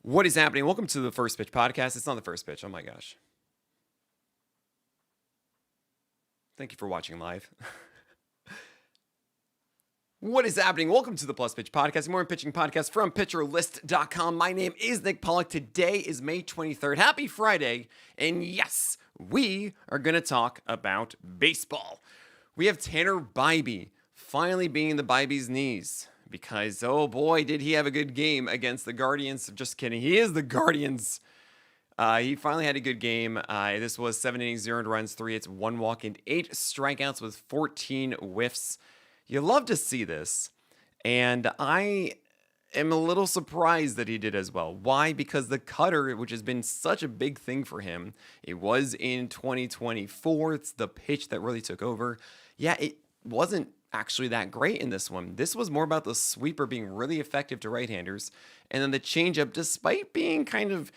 What is happening? Welcome to the First Pitch Podcast. It's not the first pitch. Oh my gosh. Thank you for watching live. What is happening? Welcome to the Plus Pitch Podcast, more pitching podcast from pitcherlist.com. My name is Nick Pollack. Today is May 23rd. Happy Friday. And yes, we are going to talk about baseball. We have Tanner Bbeby finally being the Bbegy's knees. Because, oh boy, did he have a good game against the Guardians. Just kidding. He is the Guardians. He finally had a good game. This was 7 innings, 0 earned runs, 3 hits, 1 walk, and 8 strikeouts with 14 whiffs. You love to see this. And I am a little surprised that he did as well. Why? Because the cutter, which has been such a big thing for him, it was in 2024. It's the pitch that really took over. Yeah, it wasn't actually that great in this one. This was more about the sweeper being really effective to right-handers, and then the changeup, despite being kind of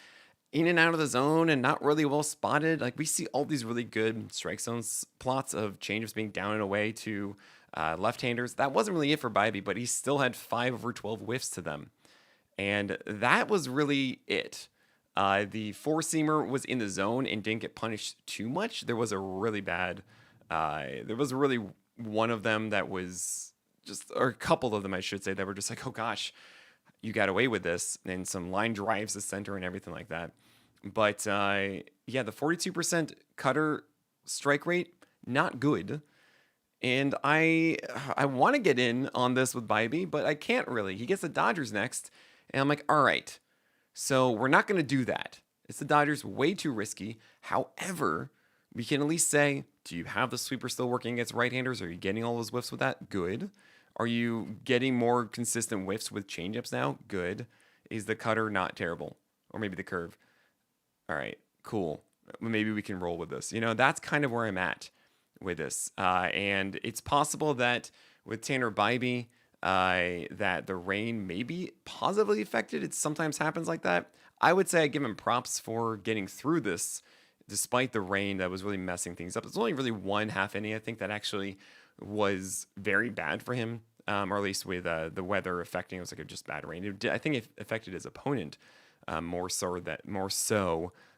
in and out of the zone and not really well spotted, like we see all these really good strike zone plots of changeups being down and away to left-handers. That wasn't really it for Bbeby, but he still had 5 over 12 whiffs to them, and that was really it. The four-seamer was in the zone and didn't get punished too much. There was a really bad, one of them that was just, or a couple of them, I should say, that were just like, oh gosh, you got away with this, and some line drives to center and everything like that. But yeah, the 42% cutter strike rate, not good. And I want to get in on this with Bbeby, but I can't really. He gets the Dodgers next, and I'm like, all right, so we're not going to do that. It's the Dodgers, way too risky. However, we can at least say, do you have the sweeper still working against right-handers? Are you getting all those whiffs with that? Good. Are you getting more consistent whiffs with changeups now? Good. Is the cutter not terrible? Or maybe the curve? All right, cool. Maybe we can roll with this. You know, that's kind of where I'm at with this. And it's possible that with Tanner Bbeby, that the rain may be positively affected. It sometimes happens like that. I would say I give him props for getting through this despite the rain that was really messing things up. It's only really one half inning, I think, that actually was very bad for him, or at least with the weather affecting. It was like a just bad rain. I think it affected his opponent more so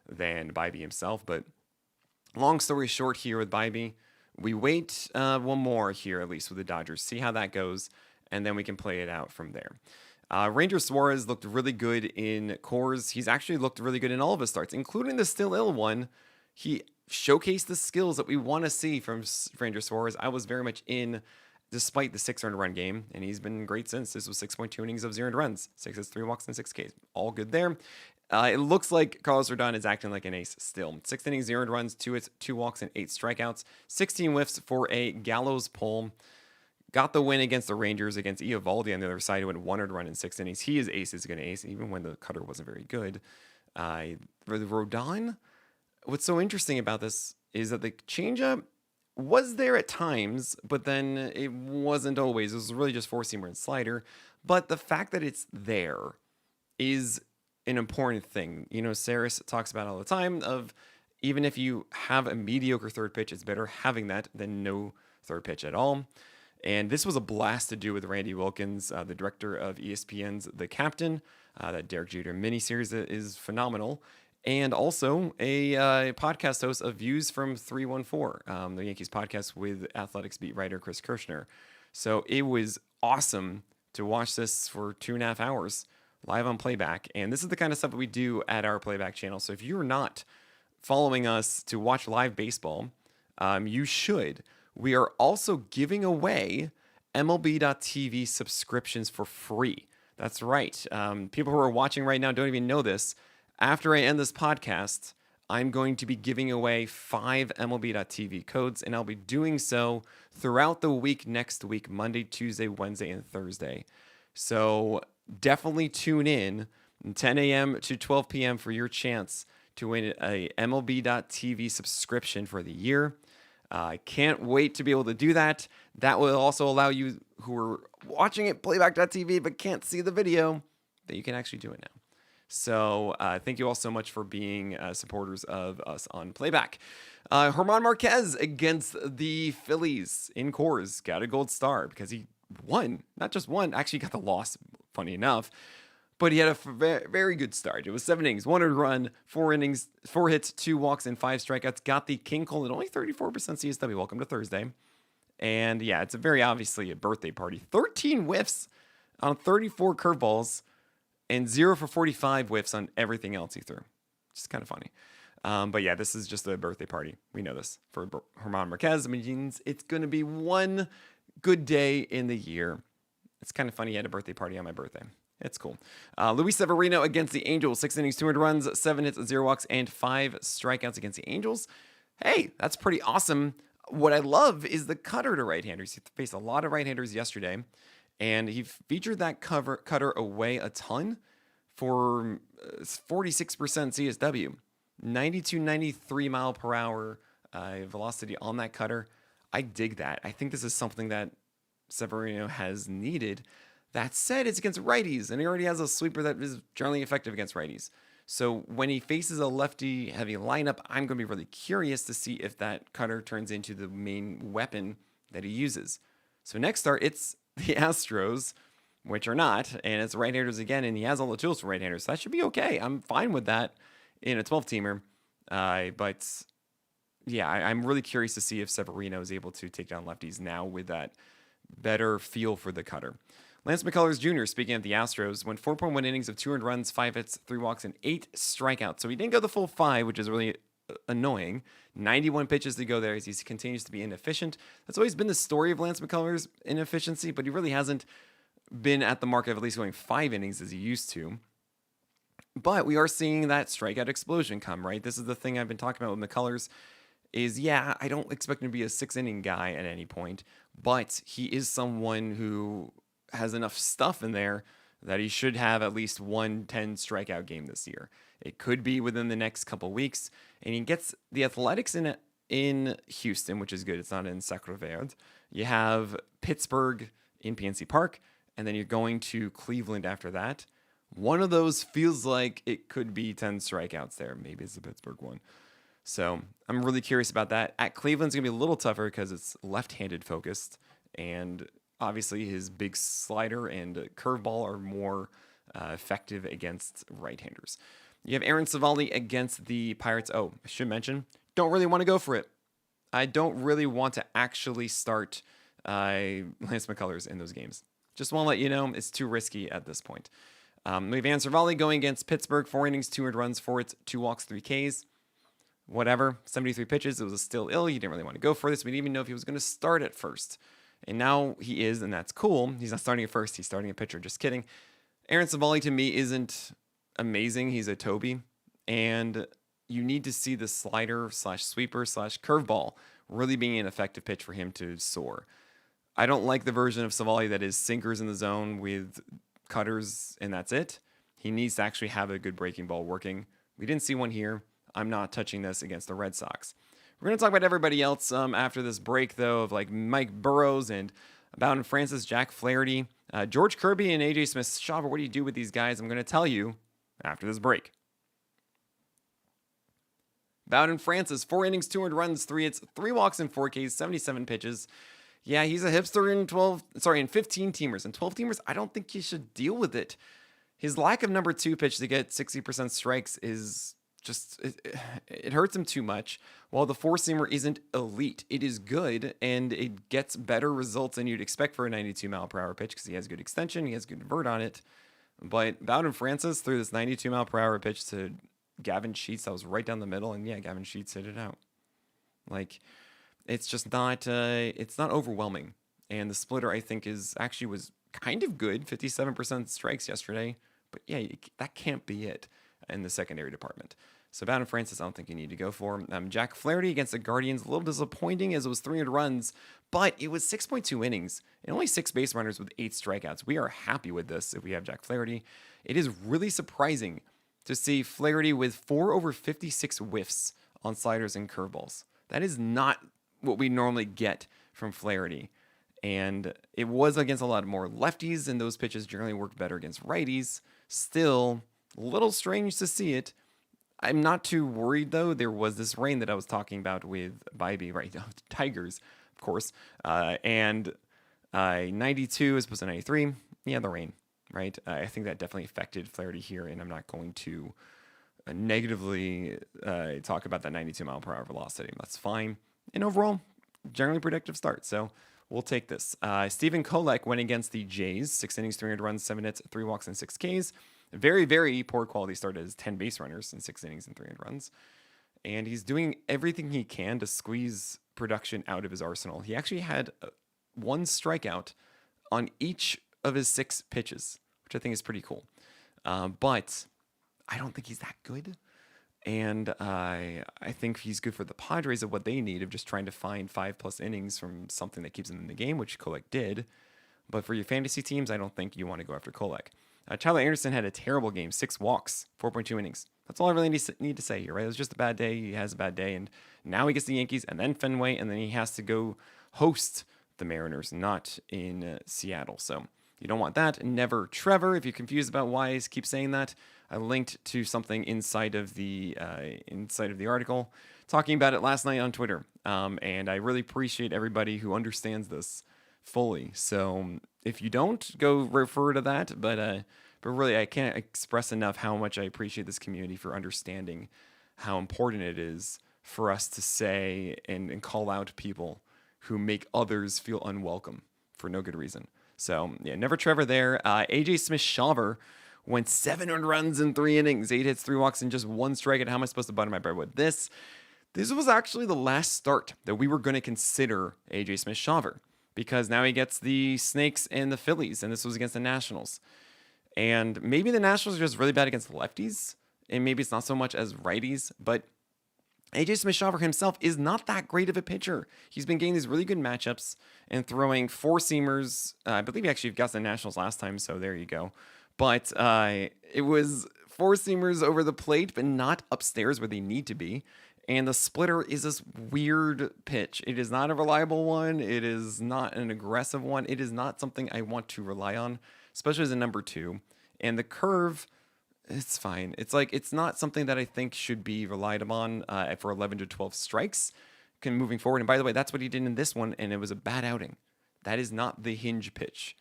than Bbeby himself. But long story short here with Bbeby, we wait one more here, at least with the Dodgers, see how that goes, and then we can play it out from there. Ranger Suarez looked really good in Coors. He's actually looked really good in all of his starts, including the still ill one. He showcased the skills that we want to see from Ranger Suarez. I was very much in, despite the 6 earned run game, and he's been great since. This was 6.2 innings of 0 earned runs, 6 hits, 3 walks, and 6 Ks. All good there. It looks like Carlos Rodon is acting like an ace still. 6 innings, 0 earned runs, 2 hits, 2 walks, and 8 strikeouts. 16 whiffs for a gallows pull. Got the win against the Rangers, against Eovaldi on the other side, who went 1 earned run in 6 innings. He is going to ace, even when the cutter wasn't very good. For the Rodon, what's so interesting about this is that the changeup was there at times, but then it wasn't always. It was really just four-seamer and slider. But the fact that it's there is an important thing. You know, Saris talks about all the time of even if you have a mediocre third pitch, it's better having that than no third pitch at all. And this was a blast to do with Randy Wilkins, the director of ESPN's The Captain. That Derek Jeter miniseries is phenomenal. And also a podcast host of Views from 314, the Yankees podcast with athletics beat writer Chris Kirshner. So it was awesome to watch this for 2.5 hours live on playback. And this is the kind of stuff that we do at our playback channel. So if you're not following us to watch live baseball, you should. We are also giving away MLB.TV subscriptions for free. That's right. People who are watching right now don't even know this. After I end this podcast, I'm going to be giving away 5 MLB.TV codes, and I'll be doing so throughout the week next week, Monday, Tuesday, Wednesday, and Thursday. So definitely tune in 10 a.m. to 12 p.m. for your chance to win a MLB.TV subscription for the year. I can't wait to be able to do that. That will also allow you who are watching it playback.tv but can't see the video that you can actually do it now. So thank you all so much for being supporters of us on Playback. German Marquez against the Phillies in Coors got a gold star because he won. Not just won, actually got the loss, funny enough. but he had a very good start. It was 7 innings, 1 run, 4 innings, 4 hits, 2 walks, and 5 strikeouts. Got the King Cole at only 34% CSW. Welcome to Thursday. And yeah, it's very obviously a birthday party. 13 whiffs on 34 curveballs and 0 for 45 whiffs on everything else he threw. Just kind of funny. But yeah, this is just a birthday party. We know this for German Marquez. It means it's going to be one good day in the year. It's kind of funny he had a birthday party on my birthday. It's cool. Luis Severino against the Angels. 6 innings, 200 runs, 7 hits, 0 walks, and 5 strikeouts against the Angels. Hey, that's pretty awesome. What I love is the cutter to right-handers. He faced a lot of right-handers yesterday, and he featured that cutter away a ton for 46% CSW. 92, 93 mile per hour velocity on that cutter. I dig that. I think this is something that Severino has needed. That said, it's against righties, and he already has a sweeper that is generally effective against righties. So when he faces a lefty-heavy lineup, I'm going to be really curious to see if that cutter turns into the main weapon that he uses. So next start, it's the Astros, which are not, and it's right-handers again, and he has all the tools for right-handers, so that should be okay. I'm fine with that in a 12-teamer. But yeah, I'm really curious to see if Severino is able to take down lefties now with that better feel for the cutter. Lance McCullers Jr., speaking of the Astros, went 4.1 innings of 200 runs, 5 hits, 3 walks, and 8 strikeouts. So he didn't go the full 5, which is really annoying. 91 pitches to go there as he continues to be inefficient. That's always been the story of Lance McCullers' inefficiency, but he really hasn't been at the mark of at least going 5 innings as he used to. But we are seeing that strikeout explosion come, right? This is the thing I've been talking about with McCullers is, yeah, I don't expect him to be a 6-inning guy at any point, but he is someone who has enough stuff in there that he should have at least 1 10 strikeout game this year. It could be within the next couple weeks, and he gets the Athletics in Houston, which is good. It's not in Sacro Verde. You have Pittsburgh in PNC Park, and then you're going to Cleveland after that. One of those feels like it could be 10 strikeouts there. Maybe it's the Pittsburgh one. So I'm really curious about that. At Cleveland's going to be a little tougher because it's left-handed focused, and obviously his big slider and curveball are more effective against right-handers. You have Aaron Savali against the Pirates. Oh, I should mention, don't really want to go for it. I don't really want to actually start Lance McCullers in those games. Just want to let you know it's too risky at this point. We have Aaron Savali going against Pittsburgh. 4 innings, 200 runs, 4 hits, 2 walks, 3 Ks. Whatever, 73 pitches. It was still ill. He didn't really want to go for this. We didn't even know if he was going to start at first. And now he is, and that's cool. He's not starting at first. He's starting a pitcher. Just kidding. Aaron Savali, to me, isn't amazing. He's a Toby. And you need to see the slider / sweeper / curveball really being an effective pitch for him to soar. I don't like the version of Savali that is sinkers in the zone with cutters, and that's it. He needs to actually have a good breaking ball working. We didn't see one here. I'm not touching this against the Red Sox. We're going to talk about everybody else after this break, though, of like Mike Burrows and Bowden Francis, Jack Flaherty, George Kirby, and AJ Smith-Shawver. What do you do with these guys? I'm going to tell you after this break. Bowden Francis, 4 innings, 200 runs, 3 hits, 3 walks, and 4 Ks, 77 pitches. Yeah, he's a hipster in 15-teamers. In 12-teamers, I don't think you should deal with it. His lack of number 2 pitch to get 60% strikes is just, it hurts him too much. While the 4-seamer isn't elite, it is good, and it gets better results than you'd expect for a 92-mile-per-hour pitch because he has good extension, he has good vert on it. But Bowden Francis threw this 92-mile-per-hour pitch to Gavin Sheets that was right down the middle, and yeah, Gavin Sheets hit it out. Like, it's just not, it's not overwhelming. And the splitter, I think, was kind of good, 57% strikes yesterday. But yeah, that can't be it in the secondary department. So Bowden Francis, I don't think you need to go for. Jack Flaherty against the Guardians, a little disappointing as it was 300 runs, but it was 6.2 innings and only 6 base runners with 8 strikeouts. We are happy with this if we have Jack Flaherty. It is really surprising to see Flaherty with 4 over 56 whiffs on sliders and curveballs. That is not what we normally get from Flaherty. And it was against a lot more lefties, and those pitches generally work better against righties. Still, a little strange to see it. I'm not too worried, though. There was this rain that I was talking about with Bbeby, right? Tigers, of course. And 92 as opposed to 93. Yeah, the rain. right? I think that definitely affected Flaherty here, and I'm not going to negatively talk about that 92 mile per hour velocity. That's fine. And overall, generally predictive start. So we'll take this. Stephen Pollack went against the Jays, 6 innings, 300 runs, 7 hits, 3 walks, and 6 Ks. Very, very poor quality start as 10 base runners in 6 innings and 300 runs. And he's doing everything he can to squeeze production out of his arsenal. He actually had 1 strikeout on each of his 6 pitches, which I think is pretty cool. But I don't think he's that good. And I think he's good for the Padres of what they need of just trying to find 5+ innings from something that keeps them in the game, which Pollack did. But for your fantasy teams, I don't think you want to go after Pollack. Tyler Anderson had a terrible game, 6 walks, 4.2 innings. That's all I really need to say here, right? It was just a bad day. He has a bad day. And now he gets the Yankees and then Fenway, and then he has to go host the Mariners, not in Seattle. So you don't want that. Never Trevor. If you're confused about why I keep saying that, I linked to something inside of the article talking about it last night on Twitter. And I really appreciate everybody who understands this fully. So if you don't, go refer to that. But really, I can't express enough how much I appreciate this community for understanding how important it is for us to say and call out people who make others feel unwelcome for no good reason. So yeah, never Trevor there. AJ Smith-Shawver went 7 runs in 3 innings, 8 hits, 3 walks, and just 1 strikeout. How am I supposed to butter my bread with this? This was actually the last start that we were going to consider AJ Smith-Shawver, because now he gets the Snakes and the Phillies, and this was against the Nationals. And maybe the Nationals are just really bad against lefties, and maybe it's not so much as righties, but AJ Smith-Shawver himself is not that great of a pitcher. He's been getting these really good matchups and throwing 4-seamers. I believe he actually got the Nationals last time, so there you go. But it was 4-seamers over the plate, but not upstairs where they need to be. And the splitter is this weird pitch. It is not a reliable one. It is not an aggressive one. It is not something I want to rely on, especially as a number 2. And the curve, it's fine. It's not something that I think should be relied upon for 11 to 12 strikes moving forward. And by the way, that's what he did in this one, and it was a bad outing. That is not the hinge pitch.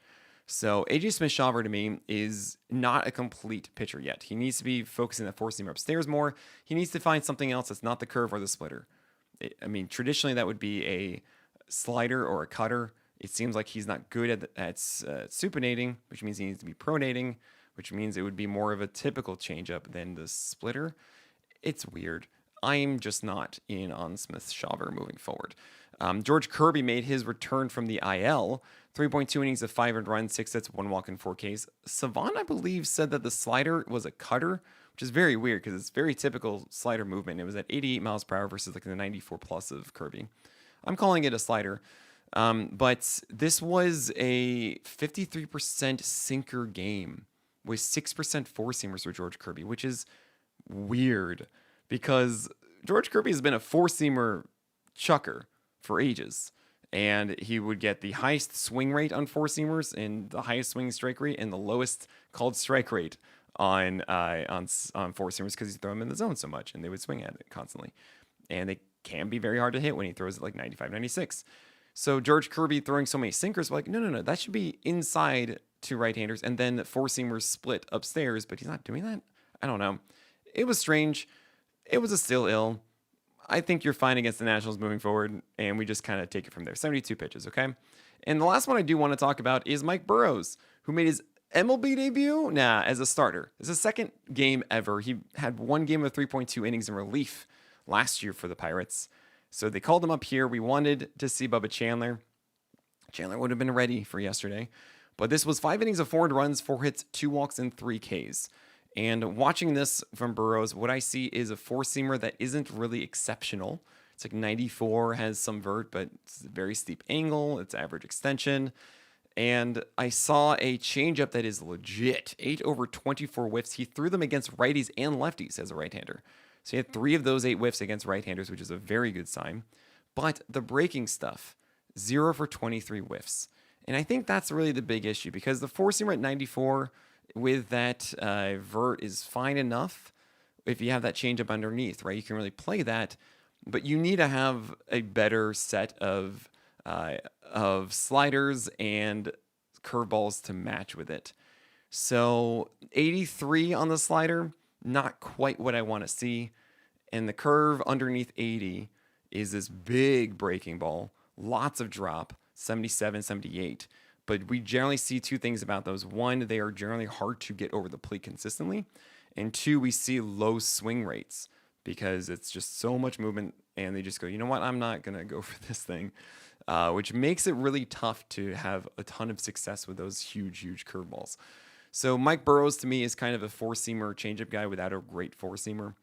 So AJ Smith-Shawver to me is not a complete pitcher yet. He needs to be focusing that 4-seamer upstairs more. He needs to find something else that's not the curve or the splitter. Traditionally that would be a slider or a cutter. It seems like he's not good at supinating, which means he needs to be pronating, which means it would be more of a typical changeup than the splitter. It's weird. I'm just not in on Smith-Shawver moving forward. George Kirby made his return from the IL. 3.2 innings of 5 runs, 6 hits, 1 walk, and 4 Ks. Savant, I believe, said that the slider was a cutter, which is very weird because it's very typical slider movement. It was at 88 miles per hour versus like the 94 plus of Kirby. I'm calling it a slider. But this was a 53% sinker game with 6% 4-seamers for George Kirby, which is weird because George Kirby has been a 4-seamer chucker for ages. And he would get the highest swing rate on 4-seamers and the highest swing strike rate and the lowest called strike rate on 4-seamers because he's throwing them in the zone so much and they would swing at it constantly. And they can be very hard to hit when he throws it like 95, 96. So George Kirby throwing so many sinkers, we're like, no, that should be inside to right-handers and then 4-seamers split upstairs, but he's not doing that. I don't know. It was strange. It was a still ill. I think you're fine against the Nationals moving forward, and we just kind of take it from there. 72 pitches, okay? And the last one I do want to talk about is Mike Burrows, who made his MLB debut, as a starter. It's his second game ever. He had 1 game of 3.2 innings in relief last year for the Pirates. So they called him up here. We wanted to see Bubba Chandler. Chandler would have been ready for yesterday. But this was 5 innings of 4 runs, 4 hits, 2 walks, and 3 Ks. And watching this from Burrows, what I see is a 4-seamer that isn't really exceptional. It's like 94, has some vert, but it's a very steep angle. It's average extension. And I saw a changeup that is legit. 8 over 24 whiffs. He threw them against righties and lefties as a right-hander. So he had 3 of those 8 whiffs against right-handers, which is a very good sign. But the breaking stuff, 0 for 23 whiffs. And I think that's really the big issue because the 4-seamer at 94 with that vert is fine enough if you have that changeup underneath, right? You can really play that, but you need to have a better set of sliders and curveballs to match with it. So 83 on the slider, not quite what I want to see. And the curve underneath 80 is this big breaking ball, lots of drop, 77, 78. But we generally see two things about those. One, they are generally hard to get over the plate consistently. And two, we see low swing rates because it's just so much movement and they just go, you know what, I'm not going to go for this thing, which makes it really tough to have a ton of success with those huge, huge curveballs. So Mike Burrows to me is kind of a four-seamer changeup guy without a great four-seamer,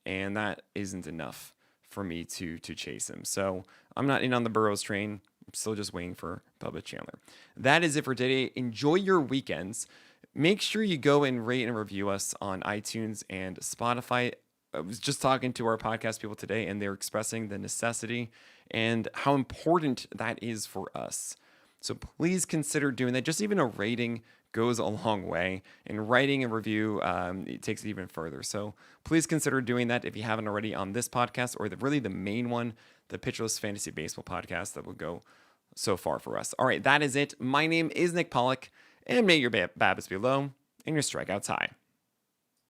and that isn't enough for me to chase him. So I'm not in on the Burrows train. I'm still just waiting for Bubba Chandler. That is it for today. Enjoy your weekends. Make sure you go and rate and review us on iTunes and Spotify. I was just talking to our podcast people today, and they're expressing the necessity and how important that is for us. So please consider doing that. Just even a rating goes a long way, and writing a review, it takes it even further. So please consider doing that if you haven't already on this podcast, or really the main one, the Pitcherless Fantasy Baseball podcast that will go so far for us. All right, that is it. My name is Nick Pollack, and may your BABIPs be low and your strikeouts high.